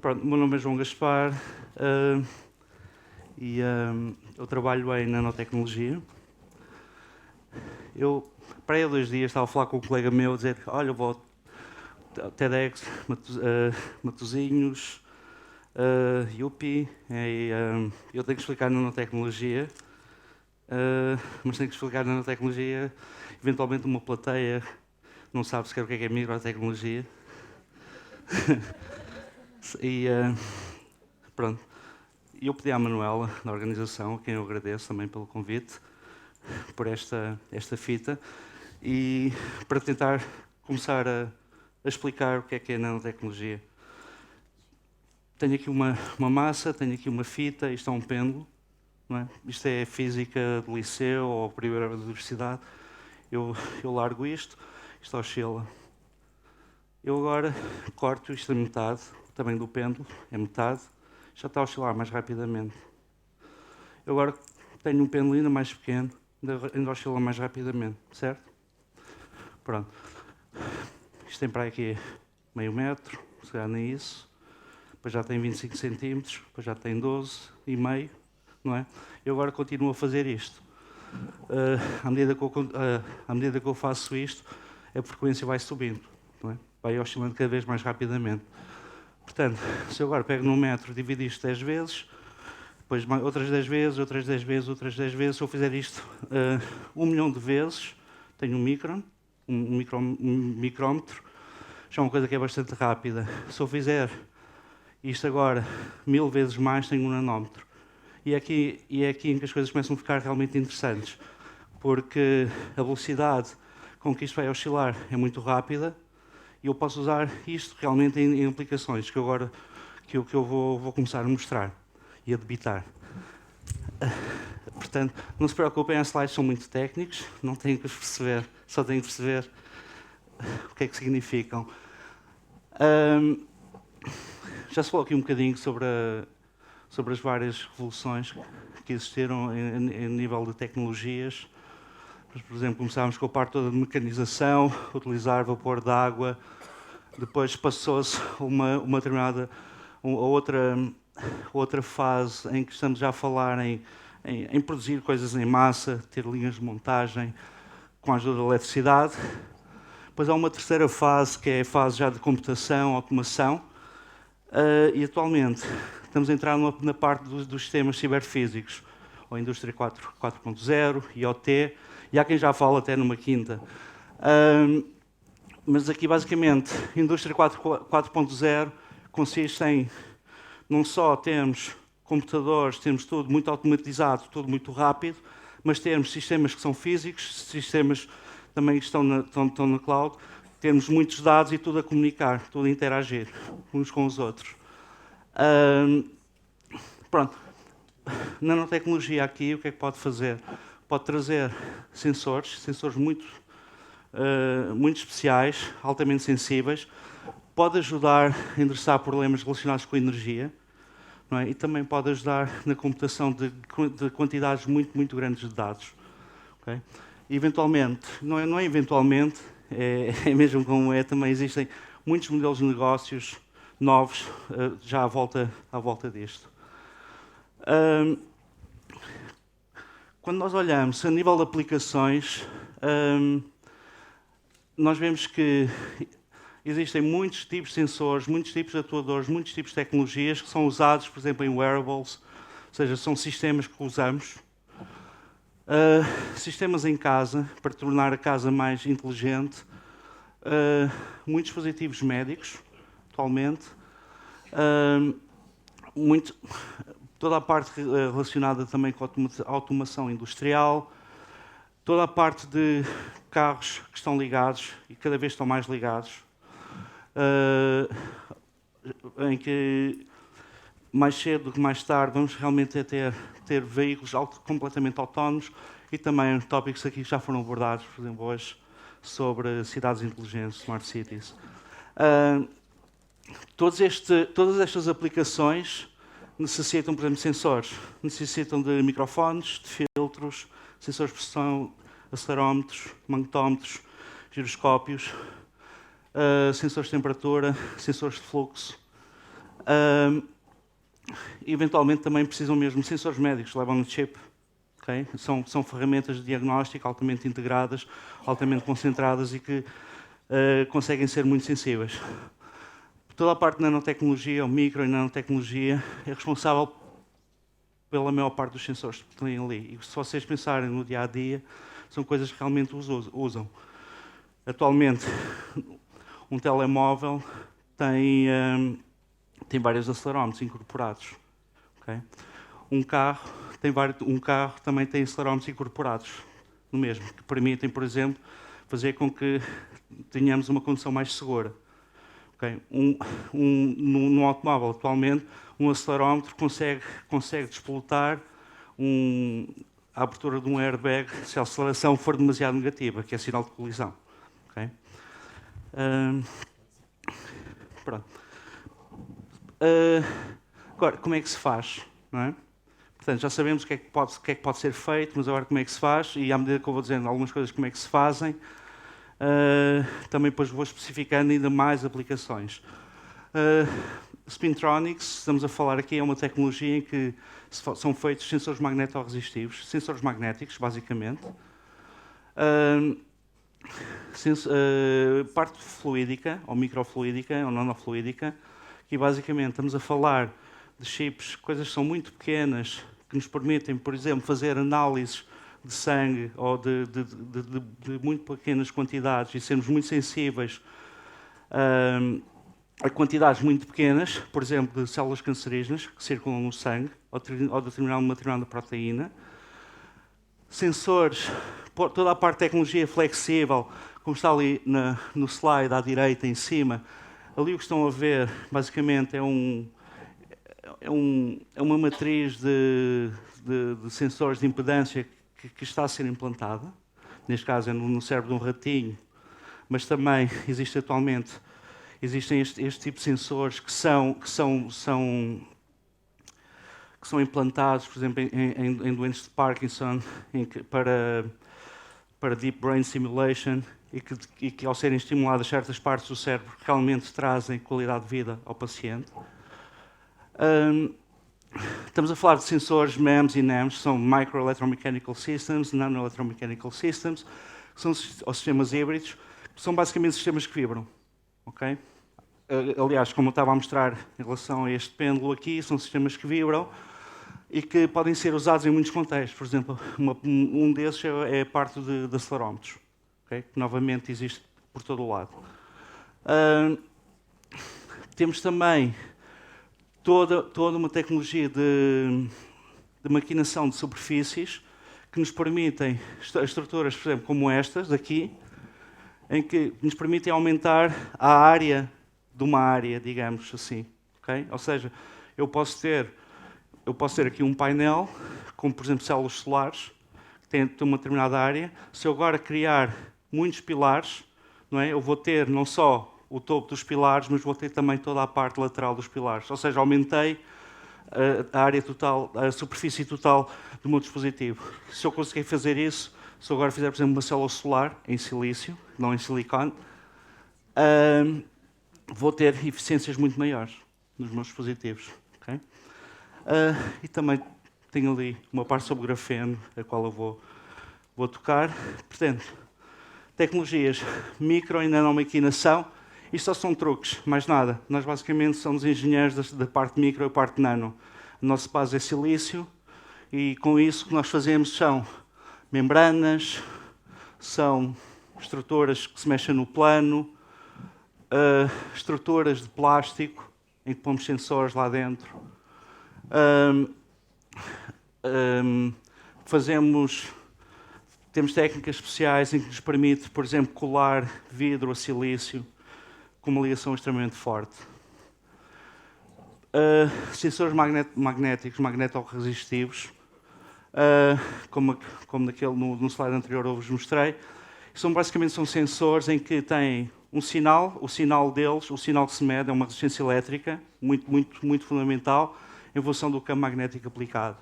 Pronto, o meu nome é João Gaspar e eu trabalho em nanotecnologia. Eu, para aí há 2 dias, estava a falar com um colega meu, a dizer: olha, eu vou ao TEDx, Matosinhos, Yupi, eu tenho que explicar nanotecnologia, mas tenho que explicar nanotecnologia. Eventualmente uma plateia não sabe sequer o que é microtecnologia. E pronto, eu pedi à Manuela, da organização, a quem eu agradeço também pelo convite, por esta fita, e para tentar começar a explicar o que é nanotecnologia. Tenho aqui uma massa, tenho aqui uma fita, isto é um pêndulo, não é? Isto é física do liceu ou primeira da universidade. Eu largo isto oscila. Eu agora corto isto a metade, o tamanho do pêndulo é metade, já está a oscilar mais rapidamente. Eu agora tenho um pêndulo ainda mais pequeno, ainda oscila mais rapidamente, certo? Pronto. Isto tem para aqui meio metro, se calhar nem isso. Depois já tem 25 centímetros, depois já tem 12,5, não é? Eu agora continuo a fazer isto. À medida que eu faço isto, a frequência vai subindo, não é? Vai oscilando cada vez mais rapidamente. Portanto, se eu agora pego num metro, divido isto 10 vezes, depois outras 10 vezes, outras 10 vezes, outras 10 vezes, se eu fizer isto 1 milhão de vezes, tenho um micrómetro, já é uma coisa que é bastante rápida. Se eu fizer isto agora 1000 vezes mais, tenho um nanómetro. E é aqui em que as coisas começam a ficar realmente interessantes, porque a velocidade com que isto vai oscilar é muito rápida e eu posso usar isto realmente em aplicações que eu vou começar a mostrar e a debitar. Portanto, não se preocupem, as slides são muito técnicos, não têm que perceber, só têm que perceber o que é que significam. Já se falou aqui um bocadinho sobre as várias revoluções que existiram em nível de tecnologias. Por exemplo, começámos com a parte toda de mecanização, utilizar vapor de água, depois passou-se uma determinada, outra fase em que estamos já a falar em produzir coisas em massa, ter linhas de montagem com a ajuda da eletricidade. Depois há uma terceira fase, que é a fase já de computação, automação, e atualmente estamos a entrar na parte dos sistemas ciberfísicos, ou Indústria 4.0, IoT, e há quem já fala até numa quinta. Mas aqui, basicamente, Indústria 4.0 consiste em, não só temos computadores, temos tudo muito automatizado, tudo muito rápido, mas temos sistemas que são físicos, sistemas também que estão na cloud, temos muitos dados e tudo a comunicar, tudo a interagir uns com os outros. Pronto. Nanotecnologia aqui, o que é que pode fazer? Pode trazer sensores muito especiais, altamente sensíveis, pode ajudar a endereçar problemas relacionados com a energia, não é? E também pode ajudar na computação de quantidades muito grandes de dados. Okay? E eventualmente, não é eventualmente, é mesmo como é, também existem muitos modelos de negócios novos já à volta disto. Quando nós olhamos a nível de aplicações, nós vemos que existem muitos tipos de sensores, muitos tipos de atuadores, muitos tipos de tecnologias que são usados, por exemplo, em wearables, ou seja, são sistemas que usamos. Sistemas em casa, para tornar a casa mais inteligente. Muitos dispositivos médicos, atualmente. Toda a parte relacionada também com a automação industrial. Toda a parte de carros que estão ligados e cada vez estão mais ligados. Em que mais cedo do que mais tarde vamos realmente ter veículos completamente autónomos e também tópicos aqui que já foram abordados, por exemplo, hoje, sobre cidades inteligentes, smart cities. Todas estas aplicações necessitam, por exemplo, de sensores. Necessitam de microfones, de filtros, sensores de pressão, acelerómetros, magnetómetros, giroscópios, sensores de temperatura, sensores de fluxo. Uh, eventualmente também precisam mesmo de sensores médicos, levam no chip. Okay? São ferramentas de diagnóstico altamente integradas, altamente concentradas e que conseguem ser muito sensíveis. Toda a parte de nanotecnologia, ou micro e nanotecnologia, é responsável pela maior parte dos sensores que têm ali. E se vocês pensarem no dia-a-dia, são coisas que realmente usam. Atualmente, um telemóvel tem vários acelerómetros incorporados. Okay? Um carro também tem acelerómetros incorporados no mesmo, que permitem, por exemplo, fazer com que tenhamos uma condução mais segura. Okay? No automóvel, atualmente, um acelerómetro consegue despolutar a abertura de um airbag se a aceleração for demasiado negativa, que é sinal de colisão. Okay? Pronto. Agora, como é que se faz? Não é? Portanto, já sabemos o que é que pode ser feito, mas agora como é que se faz, e à medida que eu vou dizendo algumas coisas como é que se fazem, também depois vou especificando ainda mais aplicações. Spintronics, estamos a falar aqui, é uma tecnologia em que são feitos sensores magnetorresistivos, sensores magnéticos, basicamente. Parte fluídica, ou microfluídica, ou nanofluídica, que basicamente estamos a falar de chips, coisas que são muito pequenas, que nos permitem, por exemplo, fazer análises de sangue ou de muito pequenas quantidades e sermos muito sensíveis a quantidades muito pequenas, por exemplo, de células cancerígenas que circulam no sangue ou determinar uma determinada proteína. Sensores, toda a parte de tecnologia flexível, como está ali no slide à direita, em cima, ali o que estão a ver, basicamente, é uma matriz de sensores de impedância que está a ser implantada. Neste caso é no cérebro de um ratinho, mas também existem este tipo de sensores que são implantados, por exemplo, em doentes de Parkinson, para Deep Brain Stimulation, e que ao serem estimuladas certas partes do cérebro realmente trazem qualidade de vida ao paciente. Estamos a falar de sensores MEMS e NEMS, são Micro Electromechanical Systems, Nano Electromechanical Systems, que são sistemas híbridos, que são basicamente sistemas que vibram. Okay? Aliás, como eu estava a mostrar em relação a este pêndulo aqui, são sistemas que vibram e que podem ser usados em muitos contextos. Por exemplo, um desses é a parte de acelerómetros, okay? Que novamente existe por todo o lado. Temos também toda uma tecnologia de maquinação de superfícies que nos permitem, estruturas, por exemplo, como estas daqui, em que nos permitem aumentar a área de uma área, digamos assim. Okay? Ou seja, eu posso ter aqui um painel, com, por exemplo, células solares, que tem uma determinada área. Se eu agora criar muitos pilares, não é? Eu vou ter não só o topo dos pilares, mas vou ter também toda a parte lateral dos pilares. Ou seja, aumentei a área total, a superfície total do meu dispositivo. Se eu conseguir fazer isso, se eu agora fizer, por exemplo, uma célula solar em silício, não em silicone, vou ter eficiências muito maiores nos meus dispositivos. Okay? E também tenho ali uma parte sobre grafeno, a qual eu vou tocar. Portanto, tecnologias micro e nanomaquinação, isto só são truques, mais nada. Nós basicamente somos engenheiros da parte micro e parte nano. A nossa base é silício e com isso o que nós fazemos são membranas, são estruturas que se mexem no plano, estruturas de plástico em que pomos sensores lá dentro. Temos técnicas especiais em que nos permite, por exemplo, colar vidro a silício com uma ligação extremamente forte. Sensores magnéticos, magnetorresistivos, como no slide anterior eu vos mostrei, basicamente são sensores em que têm um sinal, o sinal deles, o sinal que se mede é uma resistência elétrica, muito fundamental, em função do campo magnético aplicado.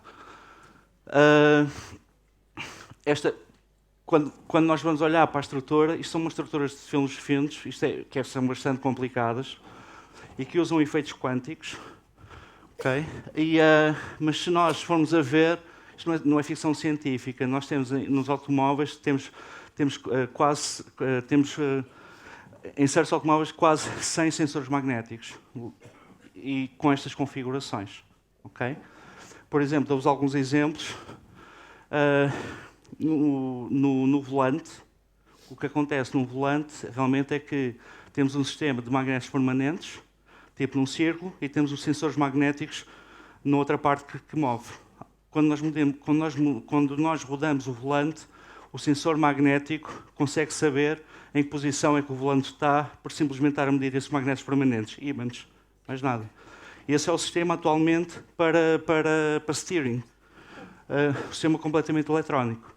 Quando nós vamos olhar para a estrutura, isto são umas estruturas de filmes finos, que são bastante complicadas, e que usam efeitos quânticos, Okay? Mas se nós formos a ver, isto não é ficção científica, nós temos nos automóveis, temos em certos automóveis quase 100 sensores magnéticos e com estas configurações. Okay? Por exemplo, dou-vos alguns exemplos. No volante, o que acontece no volante realmente é que temos um sistema de magnetos permanentes, tipo num círculo, e temos os sensores magnéticos na outra parte que move. Quando nós rodamos o volante, o sensor magnético consegue saber em que posição é que o volante está por simplesmente estar a medir esses magnetos permanentes, ímãs, mais nada. Esse é o sistema atualmente para steering, o sistema completamente eletrónico.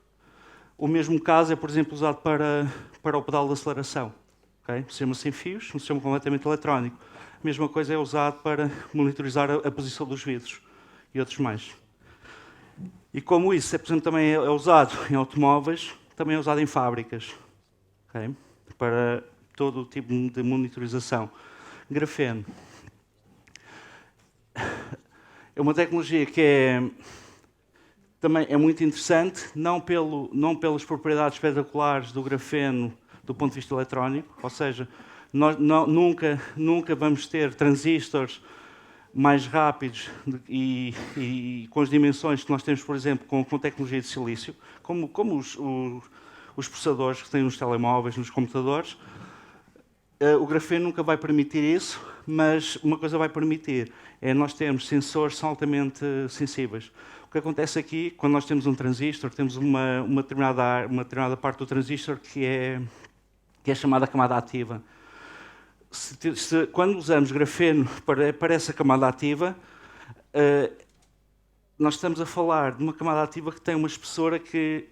O mesmo caso é, por exemplo, usado para o pedal de aceleração. Okay? Um sistema sem fios, um sistema completamente eletrónico. A mesma coisa é usado para monitorizar a posição dos vidros e outros mais. E como isso, por exemplo, também é usado em automóveis, também é usado em fábricas. Okay? Para todo o tipo de monitorização. Grafeno. É uma tecnologia que também é muito interessante, não pelas propriedades espetaculares do grafeno do ponto de vista eletrónico, ou seja, nós nunca vamos ter transistores mais rápidos e com as dimensões que nós temos, por exemplo, com tecnologia de silício, como os processadores que têm nos telemóveis, nos computadores. O grafeno nunca vai permitir isso, mas uma coisa vai permitir, é nós termos sensores que são altamente sensíveis. O que acontece aqui, quando nós temos um transistor, temos uma determinada parte do transistor que é chamada camada ativa. Quando usamos grafeno para essa camada ativa, nós estamos a falar de uma camada ativa que tem uma espessura que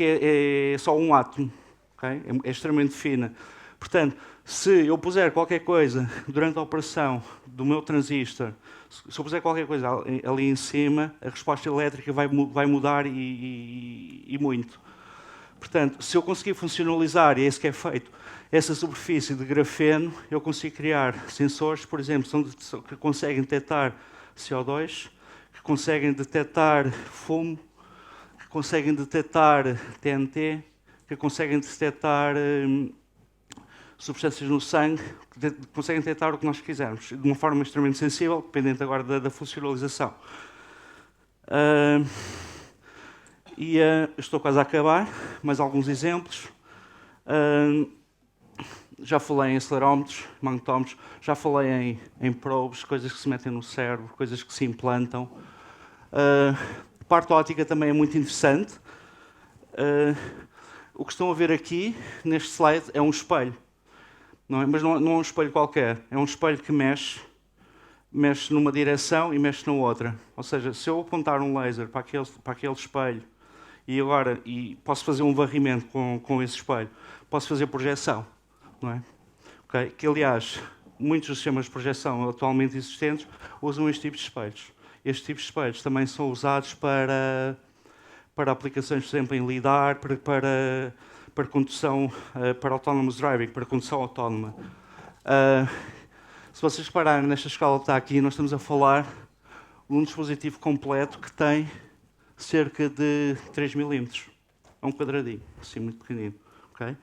é só um átomo. Okay? É extremamente fina. Portanto, se eu puser qualquer coisa durante a operação do meu transistor, se eu puser qualquer coisa ali em cima, a resposta elétrica vai mudar e muito. Portanto, se eu conseguir funcionalizar, e é isso que é feito, essa superfície de grafeno, eu consigo criar sensores, por exemplo, que conseguem detectar CO2, que conseguem detectar fumo, que conseguem detectar TNT, que conseguem detectar substâncias no sangue, que conseguem detectar o que nós quisermos, de uma forma extremamente sensível, dependente agora da funcionalização. Estou quase a acabar, mais alguns exemplos. Já falei em acelerómetros, magnetómetros, já falei em probes, coisas que se metem no cérebro, coisas que se implantam. A parte óptica também é muito interessante. O que estão a ver aqui, neste slide, é um espelho. Não é? Mas não é um espelho qualquer, é um espelho que mexe numa direção e mexe na outra. Ou seja, se eu apontar um laser para aquele espelho e posso fazer um varrimento com esse espelho, posso fazer projeção. Não é? Okay? Que, aliás, muitos dos sistemas de projeção atualmente existentes usam este tipo de espelhos. Estes tipos de espelhos também são usados para aplicações, por exemplo, em lidar, para condução, para autonomous driving, para condução autónoma. Se vocês repararem, nesta escala que está aqui, nós estamos a falar de um dispositivo completo que tem cerca de 3 milímetros. É um quadradinho, assim, muito pequenino. Okay?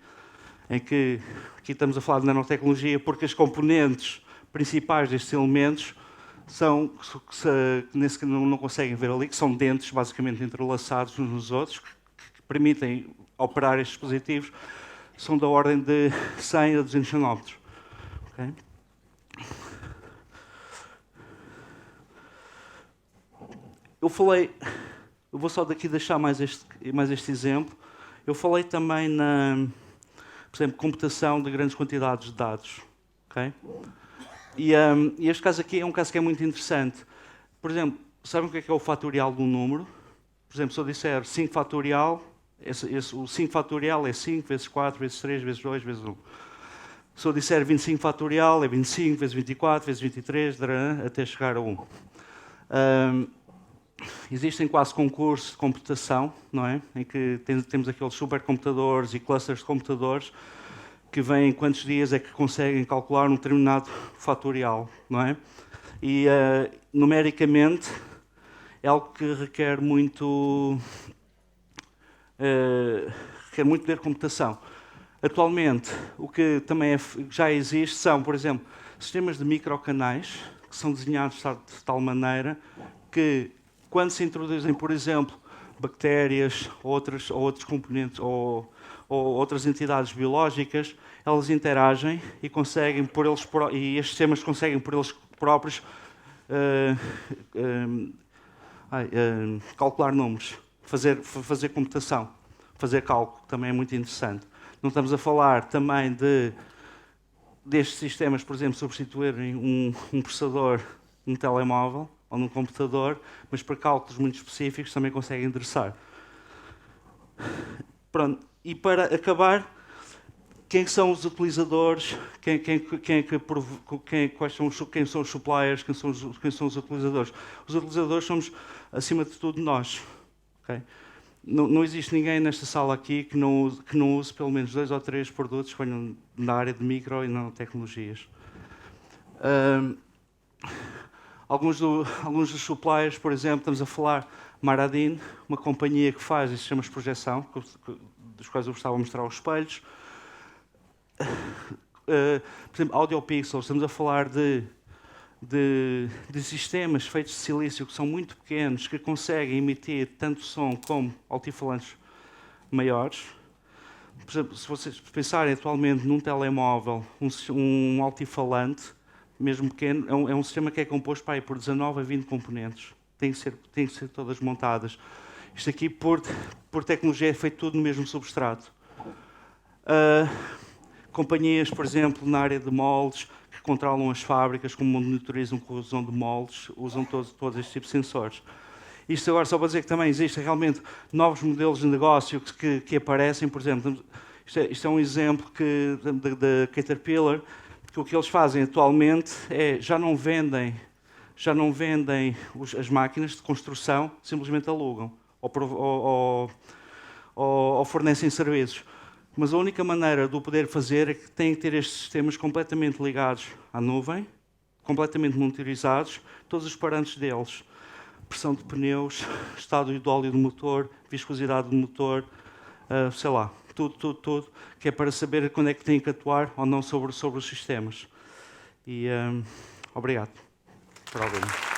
Em que aqui estamos a falar de nanotecnologia porque as componentes principais destes elementos que não conseguem ver ali, que são dentes basicamente entrelaçados uns nos outros, que permitem operar estes dispositivos, são da ordem de 100 a 200 nanómetros. Okay? Eu vou só daqui deixar mais este exemplo. Eu falei também por exemplo, computação de grandes quantidades de dados. Okay? E este caso aqui é um caso que é muito interessante. Por exemplo, sabem o que é o fatorial de um número? Por exemplo, se eu disser 5 fatorial, o 5 fatorial é 5 vezes 4 vezes 3 vezes 2 vezes 1. Se eu disser 25 fatorial, é 25 vezes 24 vezes 23, até chegar a 1. Existem quase concursos de computação, não é? Em que temos aqueles supercomputadores e clusters de computadores que veem em quantos dias é que conseguem calcular um determinado fatorial, não é? E, numericamente, é algo que requer muito poder de computação. Atualmente, o que também já existe são, por exemplo, sistemas de microcanais que são desenhados de tal maneira que, quando se introduzem, por exemplo, bactérias ou outros componentes ou outras entidades biológicas, elas interagem e conseguem e estes sistemas conseguem por eles próprios calcular números, fazer computação, fazer cálculo, também é muito interessante. Não estamos a falar também destes sistemas, por exemplo, substituírem um processador num telemóvel ou num computador, mas para cálculos muito específicos também conseguem endereçar. Pronto. E para acabar, quem são os utilizadores? Quem são os suppliers? Quem são os utilizadores? Os utilizadores somos, acima de tudo, nós. Okay? Não existe ninguém nesta sala aqui que não use pelo menos 2 ou 3 produtos que venham na área de micro e nanotecnologias. Alguns dos suppliers, por exemplo, estamos a falar Maradin, uma companhia que faz sistemas de projeção, dos quais eu gostava de mostrar os espelhos. Por exemplo, AudioPixels, estamos a falar de sistemas feitos de silício que são muito pequenos, que conseguem emitir tanto som como altifalantes maiores. Por exemplo, se vocês pensarem atualmente num telemóvel, um altifalante, mesmo pequeno, é um sistema que é composto por 19 a 20 componentes. Têm que ser todas montadas. Isto aqui, por tecnologia, é feito tudo no mesmo substrato. Companhias, por exemplo, na área de moldes, que controlam as fábricas, como monitorizam corrosão de moldes, usam todos estes tipos de sensores. Isto agora só para dizer que também existem realmente novos modelos de negócio que aparecem. Por exemplo, isto é um exemplo da Caterpillar, que o que eles fazem atualmente é já não vendem as máquinas de construção, simplesmente alugam ou fornecem serviços. Mas a única maneira de o poder fazer é que têm que ter estes sistemas completamente ligados à nuvem, completamente monitorizados, todos os parâmetros deles. Pressão de pneus, estado do óleo do motor, viscosidade do motor, sei lá, tudo, que é para saber quando é que têm que atuar ou não sobre os sistemas. E obrigado por ouvir.